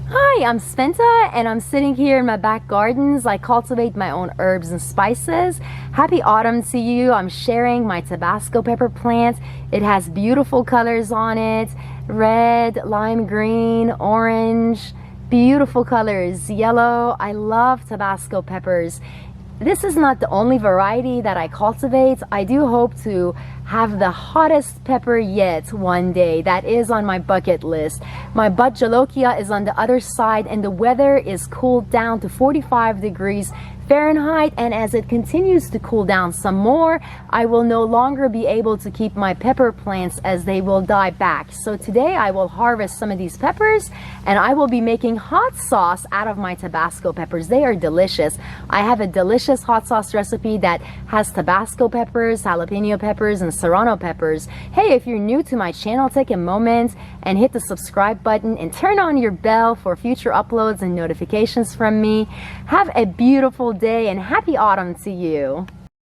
Hi, I'm Spenta and I'm sitting here in my back gardens. I cultivate my own herbs and spices. Happy autumn to you. I'm sharing my Tabasco pepper plant. It has beautiful colors on it. Red, lime green, orange, beautiful colors, yellow. I love Tabasco peppers. This is not the only variety that I cultivate. I do hope to have the hottest pepper yet one day. That is on my bucket list. My bud jolokia is on the other side and the weather is cooled down to 45 degrees Fahrenheit, and as it continues to cool down some more, I will no longer be able to keep my pepper plants as they will die back. So today I will harvest some of these peppers and I will be making hot sauce out of my Tabasco peppers. They are delicious. I have a delicious hot sauce recipe that has Tabasco peppers, jalapeno peppers, and serrano peppers. Hey, if you're new to my channel, take a moment and hit the subscribe button and turn on your bell for future uploads and notifications from me. Have a beautiful day and happy autumn to you.